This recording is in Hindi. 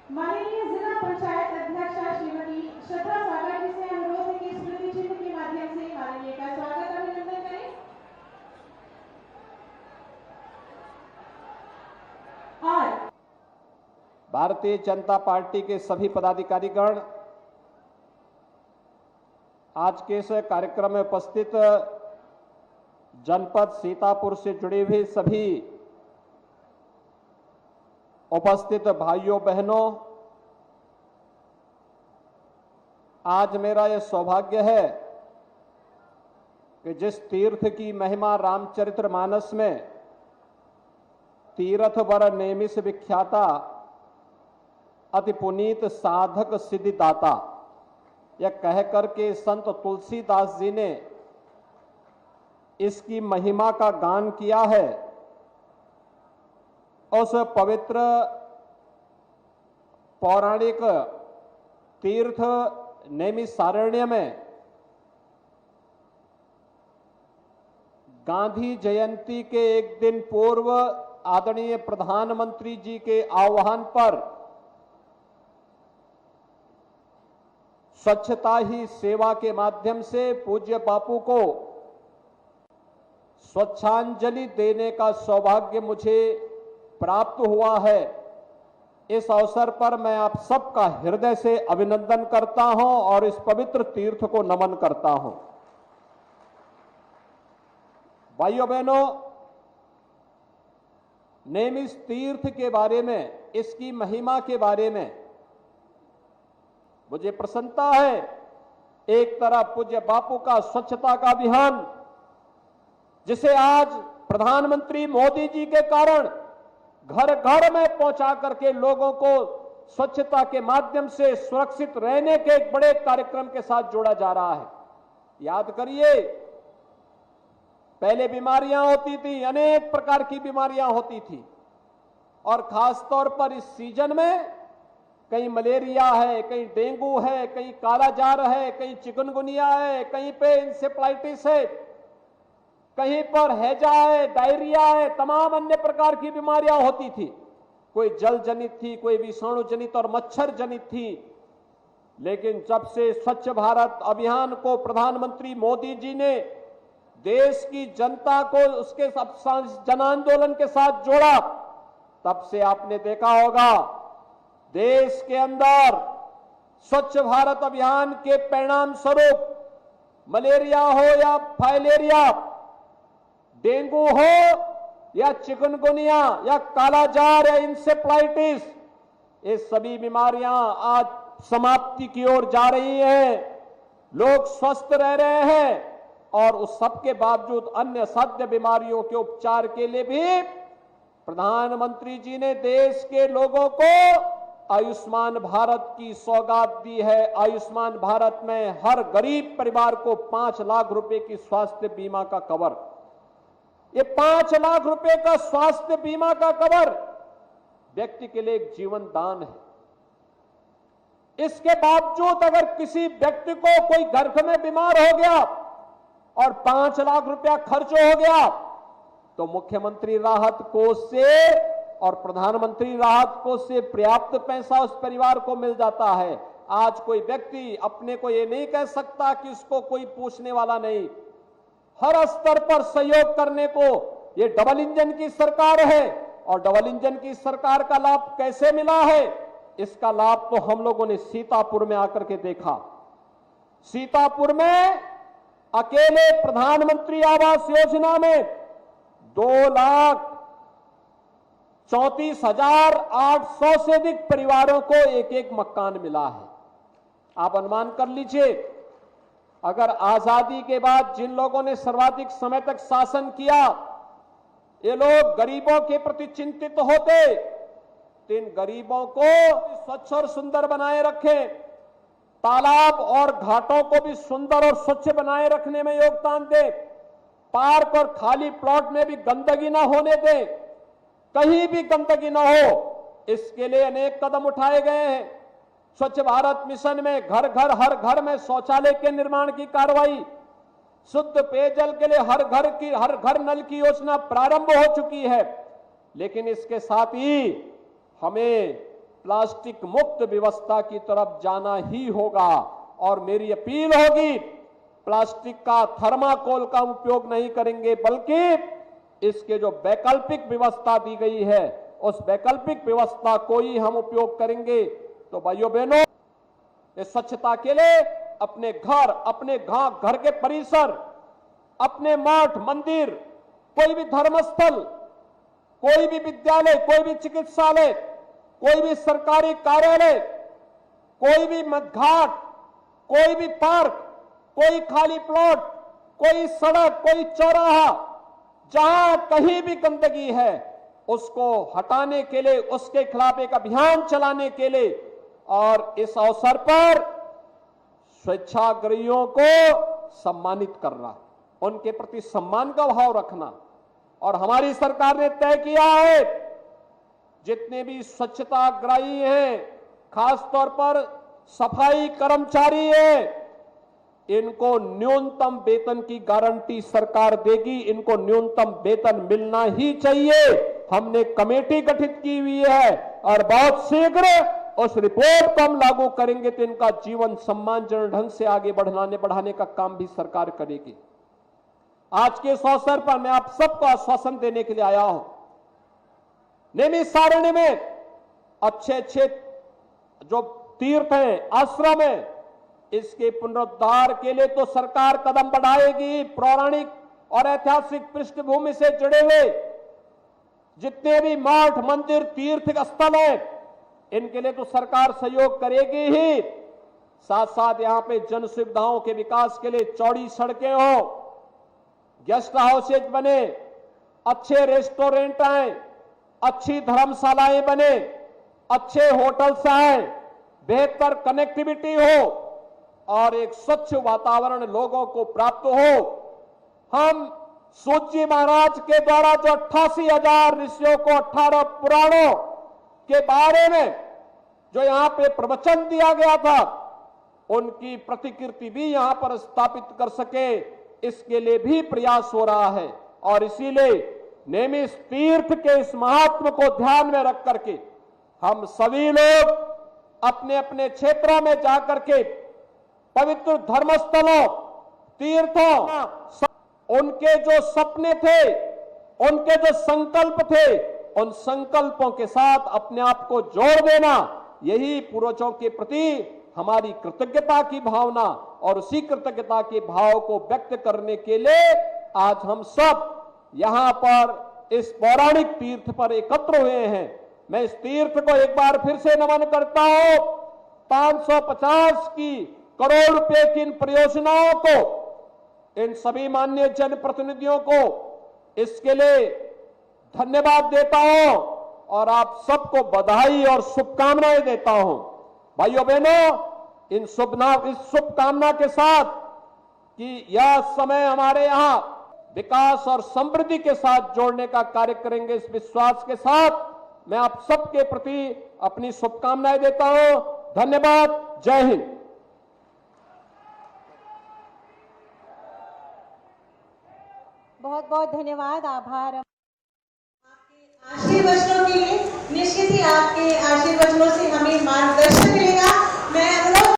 माननीय जिला पंचायत अध्यक्षा श्रीमती श्रद्धा सागर जी से अनुरोध है कि स्मृति चिन्ह के माध्यम से माननीय का स्वागत अभिनंदन करें। और भारतीय जनता पार्टी के सभी पदाधिकारीगण, आज के इस कार्यक्रम में उपस्थित जनपद सीतापुर से जुड़े हुए सभी उपस्थित भाइयों बहनों, आज मेरा यह सौभाग्य है कि जिस तीर्थ की महिमा रामचरितमानस में तीर्थ वर नेमिष विख्याता अति पुनीत साधक सिद्धिदाता, यह कह करके संत तुलसीदास जी ने इसकी महिमा का गान किया है। उस पवित्र पौराणिक तीर्थ नैमिषारण्य में गांधी जयंती के एक दिन पूर्व आदरणीय प्रधानमंत्री जी के आह्वान पर स्वच्छता ही सेवा के माध्यम से पूज्य बापू को स्वच्छांजलि देने का सौभाग्य मुझे प्राप्त हुआ है। इस अवसर पर मैं आप सबका हृदय से अभिनंदन करता हूं और इस पवित्र तीर्थ को नमन करता हूं। भाइयों बहनों, नेमिष तीर्थ के बारे में, इसकी महिमा के बारे में मुझे प्रसन्नता है। एक तरफ पूज्य बापू का स्वच्छता का अभियान, जिसे आज प्रधानमंत्री मोदी जी के कारण घर घर में पहुंचा करके लोगों को स्वच्छता के माध्यम से सुरक्षित रहने के एक बड़े कार्यक्रम के साथ जोड़ा जा रहा है। याद करिए, पहले बीमारियां होती थी, अनेक प्रकार की बीमारियां होती थी, और खास तौर पर इस सीजन में कहीं मलेरिया है, कहीं डेंगू है, कहीं कालाजार है, कहीं चिकनगुनिया है, कहीं पे इंसेफ्लाइटिस है, कहीं पर हैजा है, डायरिया है, तमाम अन्य प्रकार की बीमारियां होती थी। कोई जल जनित थी, कोई विषाणु जनित और मच्छर जनित थी। लेकिन जब से स्वच्छ भारत अभियान को प्रधानमंत्री मोदी जी ने देश की जनता को उसके जन आंदोलन के साथ जोड़ा, तब से आपने देखा होगा देश के अंदर स्वच्छ भारत अभियान के परिणाम स्वरूप मलेरिया हो या फाइलेरिया, डेंगू हो या चिकनगुनिया या कालाजार या इंसेफ्लाइटिस, ये सभी बीमारियां आज समाप्ति की ओर जा रही हैं। लोग स्वस्थ रह रहे हैं और उस सब के बावजूद अन्य साध्य बीमारियों के उपचार के लिए भी प्रधानमंत्री जी ने देश के लोगों को आयुष्मान भारत की सौगात दी है। आयुष्मान भारत में हर गरीब परिवार को 5 लाख रुपए की स्वास्थ्य बीमा का कवर, ये 5 लाख रुपए का स्वास्थ्य बीमा का कवर व्यक्ति के लिए एक जीवन दान है। इसके बावजूद अगर किसी व्यक्ति को कोई घर में बीमार हो गया और 5 लाख रुपया खर्च हो गया, तो मुख्यमंत्री राहत कोष से और प्रधानमंत्री राहत कोष से पर्याप्त पैसा उस परिवार को मिल जाता है। आज कोई व्यक्ति अपने को ये नहीं कह सकता कि उसको कोई पूछने वाला नहीं। हर स्तर पर सहयोग करने को ये डबल इंजन की सरकार है, और डबल इंजन की सरकार का लाभ कैसे मिला है, इसका लाभ तो हम लोगों ने सीतापुर में आकर के देखा। सीतापुर में अकेले प्रधानमंत्री आवास योजना में 2,34,800 से अधिक परिवारों को एक एक मकान मिला है। आप अनुमान कर लीजिए, अगर आजादी के बाद जिन लोगों ने सर्वाधिक समय तक शासन किया, ये लोग गरीबों के प्रति चिंतित होते, तो इन गरीबों को स्वच्छ और सुंदर बनाए रखें, तालाब और घाटों को भी सुंदर और स्वच्छ बनाए रखने में योगदान दें, पार्क और खाली प्लॉट में भी गंदगी ना होने दें, कहीं भी गंदगी ना हो, इसके लिए अनेक कदम उठाए गए हैं। स्वच्छ भारत मिशन में घर घर हर घर में शौचालय के निर्माण की कार्रवाई, शुद्ध पेयजल के लिए हर घर नल की योजना प्रारंभ हो चुकी है। लेकिन इसके साथ ही हमें प्लास्टिक मुक्त व्यवस्था की तरफ जाना ही होगा। और मेरी अपील होगी, प्लास्टिक का थर्माकोल का उपयोग नहीं करेंगे, बल्कि इसके जो वैकल्पिक व्यवस्था दी गई है उस वैकल्पिक व्यवस्था को ही हम उपयोग करेंगे। तो भाइयों बहनों, इस स्वच्छता के लिए अपने घर, अपने गांव, घर के परिसर, अपने मठ मंदिर, कोई भी धर्मस्थल, कोई भी विद्यालय, कोई भी चिकित्सालय, कोई भी सरकारी कार्यालय, कोई भी मदघाट, कोई भी पार्क, कोई खाली प्लॉट, कोई सड़क, कोई चौराहा, जहां कहीं भी गंदगी है उसको हटाने के लिए, उसके खिलाफ एक अभियान चलाने के लिए और इस अवसर पर स्वेच्छाग्रहियों को सम्मानित करना, उनके प्रति सम्मान का भाव रखना। और हमारी सरकार ने तय किया है, जितने भी स्वच्छताग्रही हैं, खासतौर पर सफाई कर्मचारी हैं, इनको न्यूनतम वेतन की गारंटी सरकार देगी। इनको न्यूनतम वेतन मिलना ही चाहिए। हमने कमेटी गठित की हुई है और बहुत शीघ्र उस रिपोर्ट को हम लागू करेंगे तो इनका जीवन सम्मानजनक ढंग से आगे बढ़ाने का काम भी सरकार करेगी। आज के इस अवसर पर मैं आप सबको आश्वासन देने के लिए आया हूं। नैमिषारण्य में अच्छे जो तीर्थ हैं, आश्रम है, इसके पुनरुद्धार के लिए तो सरकार कदम बढ़ाएगी। पौराणिक और ऐतिहासिक पृष्ठभूमि से जुड़े हुए जितने भी मठ मंदिर तीर्थ स्थल हैं, इनके लिए तो सरकार सहयोग करेगी ही। साथ साथ यहां पे जन सुविधाओं के विकास के लिए चौड़ी सड़कें हो, गेस्ट हाउसेज बने, अच्छे रेस्टोरेंट आए, अच्छी धर्मशालाएं बने, अच्छे होटल्स आए, बेहतर कनेक्टिविटी हो और एक स्वच्छ वातावरण लोगों को प्राप्त हो। हम सूत जी महाराज के द्वारा जो 88,000 ऋषियों को 18 पुराणों के बारे में जो यहां पे प्रवचन दिया गया था, उनकी प्रतिकृति भी यहां पर स्थापित कर सके, इसके लिए भी प्रयास हो रहा है। और इसीलिए नैमिष तीर्थ के इस महात्म को ध्यान में रख करके हम सभी लोग अपने अपने क्षेत्रों में जाकर के पवित्र धर्मस्थलों, तीर्थों, उनके जो सपने थे, उनके जो संकल्प थे, उन संकल्पों के साथ अपने आप को जोड़ देना, यही पूर्वजों के प्रति हमारी कृतज्ञता की भावना और उसी कृतज्ञता के भाव को व्यक्त करने के लिए आज हम सब यहां पर इस पौराणिक तीर्थ पर एकत्र हुए हैं। मैं इस तीर्थ को एक बार फिर से नमन करता हूं। 550 की करोड़ रुपए की इन परियोजनाओं को, इन सभी माननीय जनप्रतिनिधियों को इसके लिए धन्यवाद देता हूं और आप सबको बधाई और शुभकामनाएं देता हूं। भाइयों बहनों, इस शुभकामना के साथ कि यह समय हमारे यहां विकास और समृद्धि के साथ जोड़ने का कार्य करेंगे, इस विश्वास के साथ मैं आप सबके प्रति अपनी शुभकामनाएं देता हूं। धन्यवाद। जय हिंद। बहुत बहुत धन्यवाद, आभार। आपके आशीर्वचनों के लिए निश्चित ही आपके आशीर्वचनों से हमें मार्गदर्शन